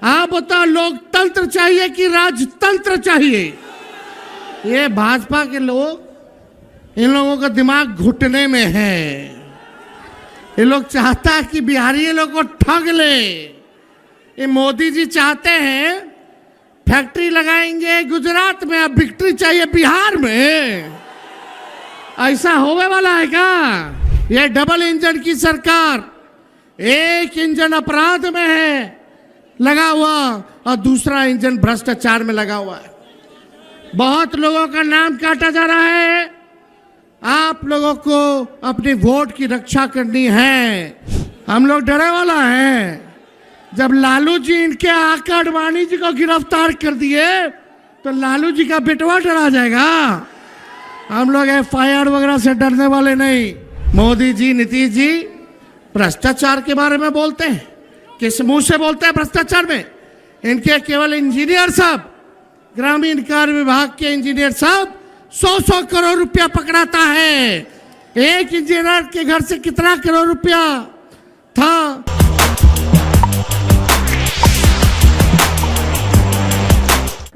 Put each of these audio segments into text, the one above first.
आप बताओ, लोकतंत्र चाहिए कि राजतंत्र चाहिए? ये भाजपा के लोग, इन लोगों का दिमाग घुटने में है। ये लोग चाहता है कि बिहारी लोग को ठग ले। ये मोदी जी चाहते हैं फैक्ट्री लगाएंगे गुजरात में, अब विक्ट्री चाहिए बिहार में। ऐसा होने वाला है क्या? ये डबल इंजन की सरकार, एक इंजन अपराध में है लगा हुआ और दूसरा इंजन भ्रष्टाचार में लगा हुआ है। बहुत लोगों का नाम काटा जा रहा है। आप लोगों को अपनी वोट की रक्षा करनी है। हम लोग डरे वाला हैं। जब लालू जी इनके आका अडवाणी जी को गिरफ्तार कर दिए तो लालू जी का बेटवा डरा जाएगा। हम लोग FIR वगैरह से डरने वाले नहीं। मोदी जी, नीतीश जी भ्रष्टाचार के बारे में बोलते हैं। किस मुंह से बोलते हैं भ्रष्टाचार में? इनके केवल इंजीनियर साहब, ग्रामीण कार्य विभाग के इंजीनियर साहब 100-100 करोड़ रुपया पकड़ाता है। एक इंजीनियर के घर से कितना करोड़ रुपया था?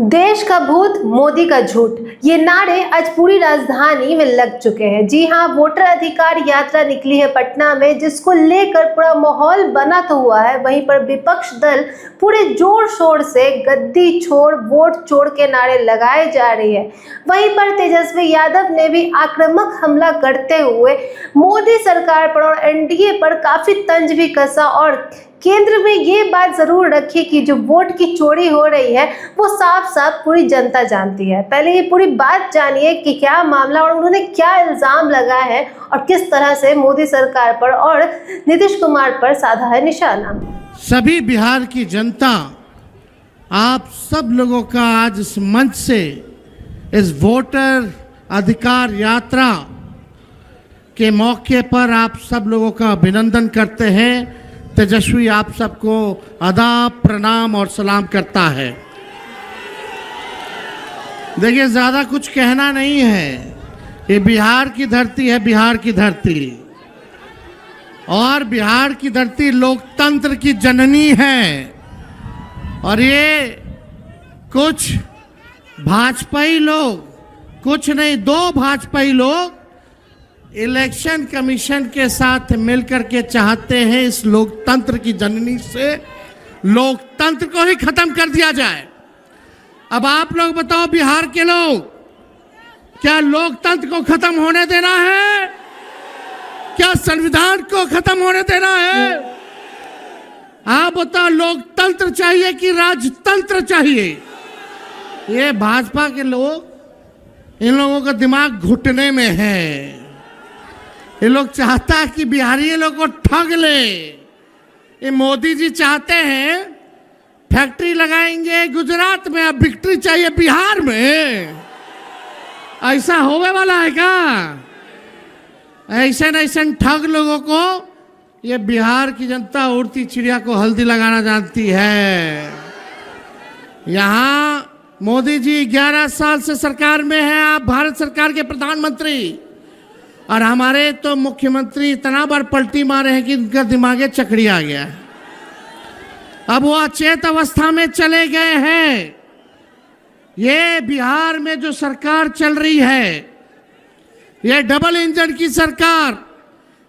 देश का भूत, मोदी का झूठ, ये नारे आज पूरी राजधानी में लग चुके हैं। जी हां, वोटर अधिकार यात्रा निकली है पटना में, जिसको लेकर पूरा माहौल बना तो हुआ है। वहीं पर विपक्ष दल पूरे जोर शोर से गद्दी छोड़ वोट चोर के नारे लगाए जा रही है। वहीं पर तेजस्वी यादव ने भी आक्रामक हमला करते हुए मोदी सरकार पर और NDA पर काफी तंज भी कसा और केंद्र में ये बात जरूर रखी कि जो वोट की चोरी हो रही है वो साफ साफ पूरी जनता जानती है। पहले ये पूरी बात जानिए कि क्या मामला और उन्होंने क्या इल्जाम लगाया है और किस तरह से मोदी सरकार पर और नीतीश कुमार पर साधा है निशाना। सभी बिहार की जनता, आप सब लोगों का आज इस मंच से इस वोटर अधिकार यात्रा के मौके पर आप सब लोगों का अभिनंदन करते हैं। तेजस्वी आप सबको आदाब, प्रणाम और सलाम करता है। देखिए, ज़्यादा कुछ कहना नहीं है। ये बिहार की धरती है, बिहार की धरती, और बिहार की धरती लोकतंत्र की जननी है। और ये कुछ भाजपाई लोग, कुछ नहीं, 2 भाजपाई लोग इलेक्शन कमीशन के साथ मिलकर के चाहते हैं इस लोकतंत्र की जननी से लोकतंत्र को ही खत्म कर दिया जाए। अब आप लोग बताओ, बिहार के लोग, क्या लोकतंत्र को खत्म होने देना है? क्या संविधान को खत्म होने देना है? आप बताओ, लोकतंत्र चाहिए कि राजतंत्र चाहिए? ये भाजपा के लोग, इन लोगों का दिमाग घुटने में है। ये लोग चाहता है कि बिहारी लोग को ठग ले। ये मोदी जी चाहते हैं फैक्ट्री लगाएंगे गुजरात में, अब विक्ट्री चाहिए बिहार में। ऐसा होने वाला है क्या? ऐसे ठग लोगों को ये बिहार की जनता उड़ती चिड़िया को हल्दी लगाना जानती है। यहाँ मोदी जी 11 साल से सरकार में हैं। आप भारत सरकार के प्रधानमंत्री, और हमारे तो मुख्यमंत्री इतना बार पलटी मारे हैं कि इनका दिमागे चकड़ी आ गया है। अब वो अचेत अवस्था में चले गए हैं। ये बिहार में जो सरकार चल रही है, ये डबल इंजन की सरकार,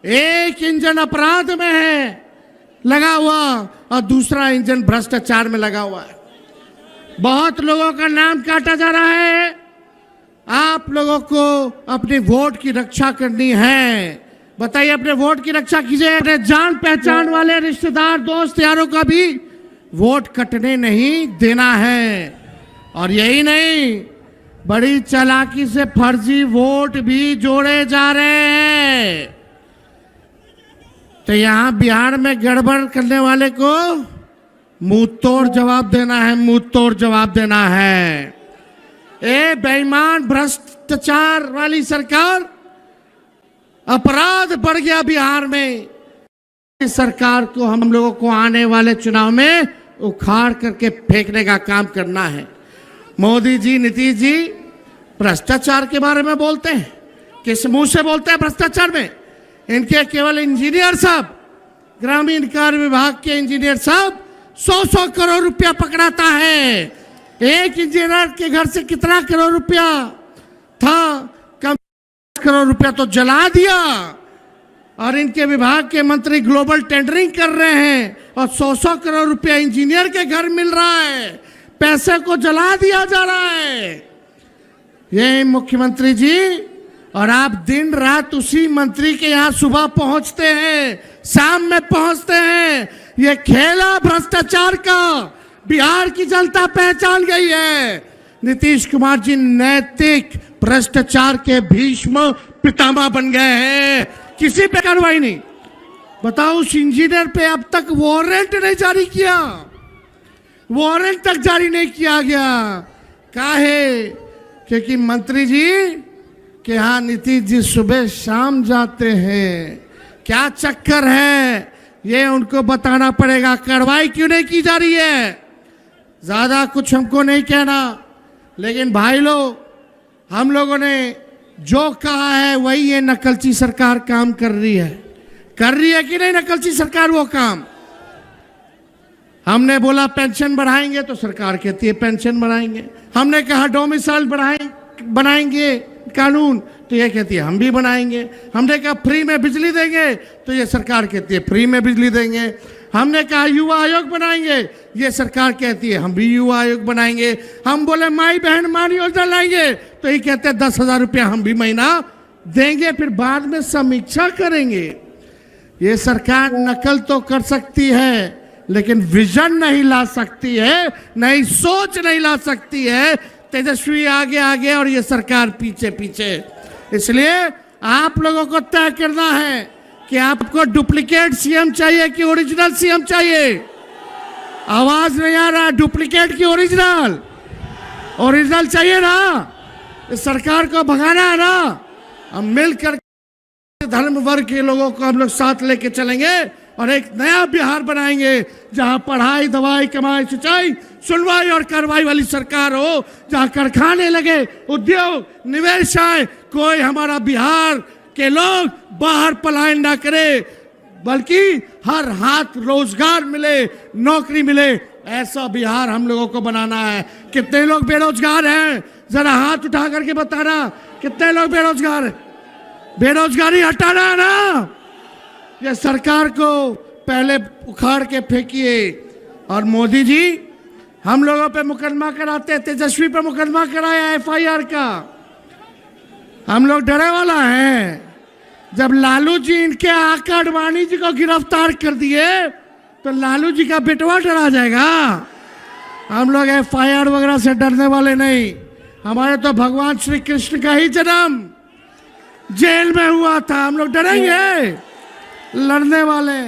एक इंजन अपराध में है लगा हुआ और दूसरा इंजन भ्रष्टाचार में लगा हुआ है। बहुत लोगों का नाम काटा जा रहा है। आप लोगों को अपनी वोट की रक्षा करनी है। बताइए, अपने वोट की रक्षा कीजिए। अपने जान पहचान वाले रिश्तेदार, दोस्त यारों का भी वोट कटने नहीं देना है। और यही नहीं, बड़ी चालाकी से फर्जी वोट भी जोड़े जा रहे हैं। तो यहाँ बिहार में गड़बड़ करने वाले को मुंह तोड़ जवाब देना है, मुंह तोड़ जवाब देना है। ए बेईमान भ्रष्टाचार वाली सरकार, अपराध बढ़ गया बिहार में। इस सरकार को हम लोगों को आने वाले चुनाव में उखाड़ करके फेंकने का काम करना है। मोदी जी, नीतीश जी भ्रष्टाचार के बारे में बोलते हैं। किस मुंह से बोलते हैं भ्रष्टाचार में? इनके केवल इंजीनियर साहब, ग्रामीण कार्य विभाग के इंजीनियर साहब 100 करोड़ रुपया पकड़ाता है। एक इंजीनियर के घर से कितना करोड़ रुपया था? कम करोड़ रुपया तो जला दिया। और इनके विभाग के मंत्री ग्लोबल टेंडरिंग कर रहे हैं और 100 करोड़ रुपया इंजीनियर के घर मिल रहा है। पैसे को जला दिया जा रहा है। ये मुख्यमंत्री जी, और आप दिन रात उसी मंत्री के यहाँ सुबह पहुंचते हैं, शाम में पहुंचते हैं। ये खेला भ्रष्टाचार का बिहार की जनता पहचान गई है। नीतीश कुमार जी नैतिक भ्रष्टाचार के भीष्म पितामह बन गए हैं। किसी पे कार्रवाई नहीं। बताओ, उस इंजीनियर पे अब तक वारंट नहीं जारी किया, वारंट तक जारी नहीं किया गया। काहे? क्योंकि मंत्री जी के यहाँ नीतीश जी सुबह शाम जाते हैं। क्या चक्कर है ये उनको बताना पड़ेगा। कार्रवाई क्यों नहीं की जा रही है? ज्यादा कुछ हमको नहीं कहना, लेकिन भाई लोग, हम लोगों ने जो कहा है वही ये नकलची सरकार काम कर रही है। कर रही है कि नहीं नकलची सरकार वो काम? हमने बोला पेंशन बढ़ाएंगे तो सरकार कहती है पेंशन बढ़ाएंगे। हमने कहा डोमिसाइल बनाएंगे कानून, तो ये कहती है हम भी बनाएंगे। हमने कहा फ्री में बिजली देंगे, तो ये सरकार कहती है फ्री में बिजली देंगे। हमने कहा युवा आयोग बनाएंगे, ये सरकार कहती है हम भी युवा आयोग बनाएंगे। हम बोले माई बहन मान योजना लाएंगे, तो ये कहते हैं 10,000 रुपया हम भी महीना देंगे, फिर बाद में समीक्षा करेंगे। ये सरकार नकल तो कर सकती है, लेकिन विजन नहीं ला सकती है, नई सोच नहीं ला सकती है। तेजस्वी आगे आगे और ये सरकार पीछे पीछे। इसलिए आप लोगों को तय करना है कि आपको डुप्लीकेट सीएम चाहिए कि ओरिजिनल सीएम चाहिए। आवाज नहीं आ रहा। डुप्लीकेट की ओरिजिनल? ओरिजिनल चाहिए ना। इस सरकार को भगाना है ना। हम मिलकर धर्म वर्ग के लोगों को हम लोग साथ लेके चलेंगे और एक नया बिहार बनाएंगे, जहां पढ़ाई, दवाई, कमाई, सिंचाई, सुनवाई और कार्रवाई वाली सरकार हो, जहां कारखाने लगे, उद्योग, निवेश आए, कोई हमारा बिहार के लोग बाहर पलायन ना करे, बल्कि हर हाथ रोजगार मिले, नौकरी मिले। ऐसा बिहार हम लोगों को बनाना है। कितने लोग बेरोजगार हैं? जरा हाथ उठा करके बताना, कितने लोग बेरोजगार हैं? बेरोजगारी हटाना है ना। ये सरकार को पहले उखाड़ के फेंकिए। और मोदी जी हम लोगों पे मुकदमा कराते, तेजस्वी पे मुकदमा कराया एफआईआर का। हम लोग डरे वाला हैं। जब लालू जी इनके आका अडवाणी जी को गिरफ्तार कर दिए, तो लालू जी का बेटवा डरा जाएगा। हम लोग एफआईआर वगैरह से डरने वाले नहीं। हमारे तो भगवान श्री कृष्ण का ही जन्म जेल में हुआ था। हम लोग डरेंगे? लड़ने वाले।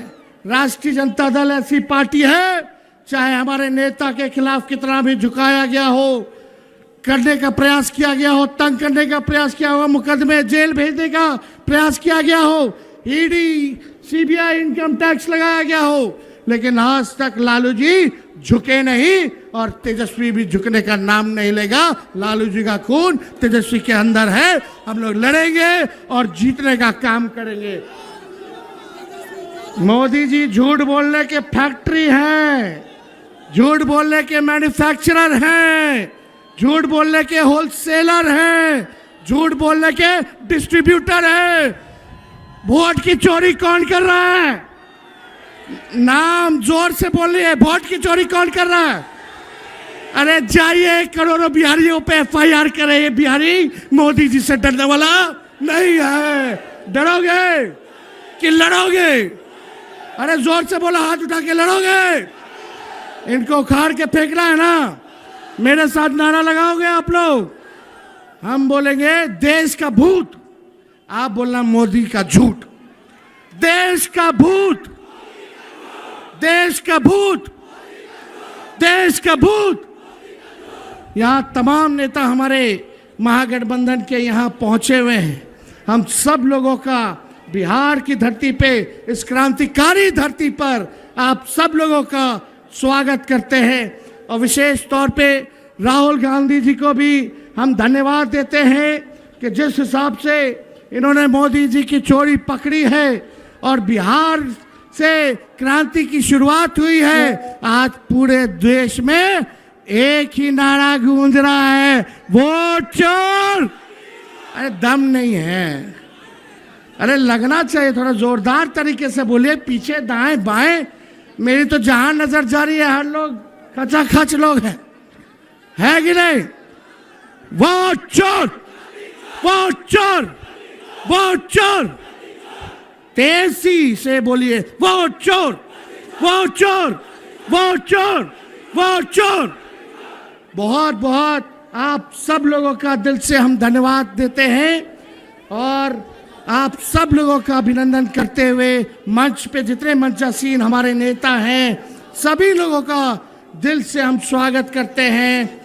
राष्ट्रीय जनता दल ऐसी पार्टी है, चाहे हमारे नेता के खिलाफ कितना भी झुकाया गया हो, करने का प्रयास किया गया हो, तंग करने का प्रयास किया हो, मुकदमे जेल भेजने का प्रयास किया गया हो, ईडी, सीबीआई, इनकम टैक्स लगाया गया हो, लेकिन आज तक लालू जी झुके नहीं और तेजस्वी भी झुकने का नाम नहीं लेगा। लालू जी का खून तेजस्वी के अंदर है। हम लोग लड़ेंगे और जीतने का काम करेंगे। मोदी जी झूठ बोलने के फैक्ट्री हैं, झूठ बोलने के मैन्युफैक्चरर हैं, झूठ बोलने के होलसेलर हैं, झूठ बोलने के डिस्ट्रीब्यूटर हैं। वोट की चोरी कौन कर रहा है? नाम जोर से बोलिए। वोट की चोरी कौन कर रहा है? अरे जाइए, करोड़ों बिहारियों पे एफआईआर करे। ये बिहारी मोदी जी से डरने वाला नहीं है। डरोगे कि लड़ोगे? अरे जोर से बोला, हाथ उठा के लड़ोगे? इनको उखाड़ के फेंकना है ना। मेरे साथ नारा लगाओगे आप लोग? हम बोलेंगे देश का भूत, आप बोलना मोदी का झूठ। देश का भूत, देश का भूत, देश का भूत। यहाँ तमाम नेता हमारे महागठबंधन के यहाँ पहुंचे हुए हैं। हम सब लोगों का बिहार की धरती पे, इस क्रांतिकारी धरती पर आप सब लोगों का स्वागत करते हैं। और विशेष तौर पे राहुल गांधी जी को भी हम धन्यवाद देते हैं कि जिस हिसाब से इन्होंने मोदी जी की चोरी पकड़ी है और बिहार से क्रांति की शुरुआत हुई है, आज पूरे देश में एक ही नारा गूंज रहा है, वोट चोर। अरे दम नहीं है, अरे लगना चाहिए, थोड़ा जोरदार तरीके से बोलिए, पीछे दाएं बाएं, मेरी तो जहां नजर जा रही है हर लोग खचाखच लोग हैं, है कि नहीं? वोट चोर, वोट चोर, वोट चोर, तेजी से बोलिए, वोट चोर, वोट चोर, वोट चोर, वोट चोर। बहुत बहुत आप सब लोगों का दिल से हम धन्यवाद देते हैं और आप सब लोगों का अभिनंदन करते हुए मंच पे जितने मंचासीन हमारे नेता हैं सभी लोगों का दिल से हम स्वागत करते हैं।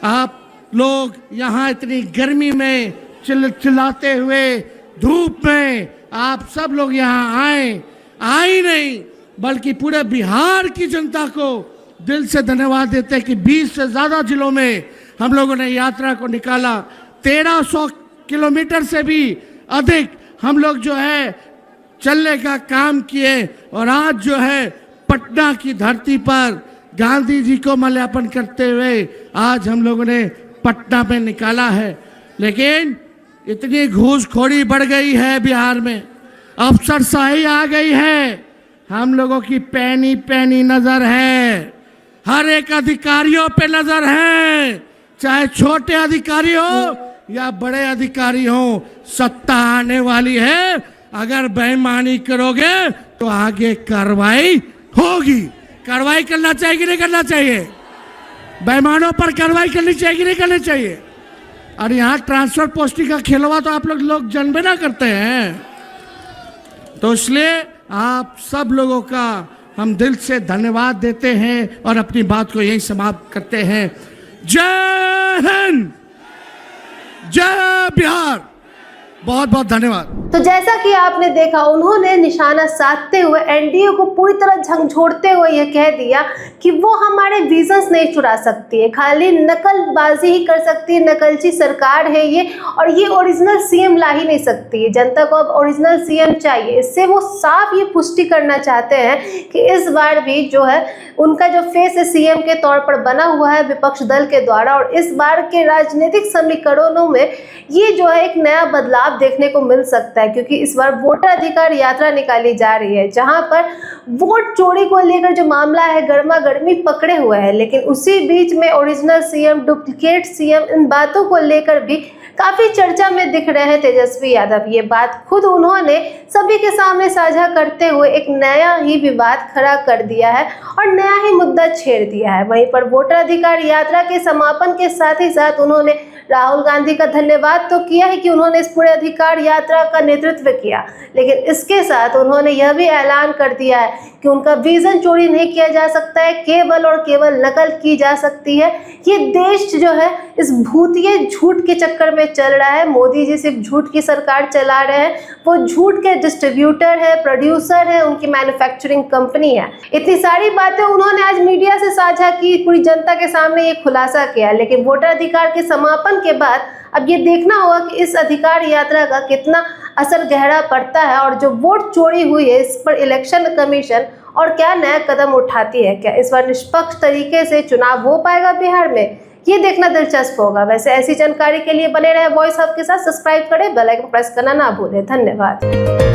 आप लोग यहाँ इतनी गर्मी में चिल्लाते हुए धूप में आप सब लोग यहाँ आए नहीं बल्कि पूरे बिहार की जनता को दिल से धन्यवाद देते हैं कि 20 से ज़्यादा जिलों में हम लोगों ने यात्रा को निकाला, 1300 किलोमीटर से भी अधिक हम लोग जो है चलने का काम किए और आज जो है पटना की धरती पर गांधी जी को माल्यार्पण करते हुए आज हम लोगों ने पटना में निकाला है। लेकिन इतनी घूसखोरी बढ़ गई है बिहार में, अफसरशाही आ गई है, हम लोगों की पैनी पैनी नजर है, हर एक अधिकारियों पे नजर है, चाहे छोटे अधिकारी हो या बड़े अधिकारी हो, सत्ता आने वाली है, अगर बेईमानी करोगे तो आगे कार्रवाई होगी। कार्रवाई करना चाहिए कि नहीं करना चाहिए? बेईमानों पर कार्रवाई करनी चाहिए कि नहीं करनी चाहिए? और यहाँ ट्रांसफर पोस्टिंग का खेलवा तो आप लोग जानबे ना करते हैं, तो इसलिए आप सब लोगों का हम दिल से धन्यवाद देते हैं और अपनी बात को यही समाप्त करते हैं। जय हिंद, जय बिहार, बहुत बहुत धन्यवाद। तो जैसा कि आपने देखा, उन्होंने निशाना साधते हुए एनडीए को पूरी तरह झकझोरते हुए यह कह दिया कि वो हमारे विजन्स नहीं चुरा सकती है, खाली नकलबाजी ही कर सकती है, नकलची सरकार है ये, और ये ओरिजिनल सीएम ला ही नहीं सकती है। जनता को अब ओरिजिनल सीएम चाहिए। इससे वो साफ ये पुष्टि करना चाहते हैं कि इस बार भी जो है उनका जो फेस है सीएम के तौर पर बना हुआ है विपक्ष दल के द्वारा, और इस बार के राजनीतिक समीकरणों में ये जो है एक नया बदलाव देखने को मिल सकता है, क्योंकि इस बार वोटर अधिकार यात्रा निकाली जा रही है, जहां पर वोट चोरी को लेकर जो मामला है गर्मा गर्मी पकड़े हुए है। लेकिन उसी बीच में ओरिजिनल सीएम, डुप्लीकेट सीएम, इन बातों को लेकर भी काफी चर्चा में दिख रहे हैं तेजस्वी यादव। ये बात खुद उन्होंने सभी के सामने साझा करते हुए एक नया ही विवाद खड़ा कर दिया है और नया ही मुद्दा छेड़ दिया है। वहीं पर वोटर अधिकार यात्रा के समापन के साथ ही साथ उन्होंने राहुल गांधी का धन्यवाद तो किया है कि उन्होंने इस पूरे अधिकार यात्रा का नेतृत्व किया, लेकिन इसके साथ उन्होंने यह भी ऐलान कर दिया है कि उनका विजन चोरी नहीं किया जा सकता है, केवल और केवल नकल की जा सकती है। ये देश जो है इस भूतिए झूठ के चक्कर में चल रहा है। मोदी जी सिर्फ झूठ की सरकार चला रहे हैं, वो झूठ के डिस्ट्रीब्यूटर है, प्रोड्यूसर है, उनकी मैन्युफैक्चरिंग कंपनी है। इतनी सारी बातें उन्होंने आज मीडिया से साझा की, पूरी जनता के सामने ये खुलासा किया। लेकिन वोटर अधिकार के समापन के बाद अब ये देखना होगा कि इस अधिकार यात्रा का कितना असर गहरा पड़ता है और जो वोट चोरी हुई है इस पर इलेक्शन कमीशन और क्या नया कदम उठाती है। क्या इस बार निष्पक्ष तरीके से चुनाव हो पाएगा बिहार में, ये देखना दिलचस्प होगा। वैसे ऐसी जानकारी के लिए बने रहे वॉइस हब के साथ, सब्सक्राइब करें, बेल आइकन प्रेस करना ना भूलें। धन्यवाद।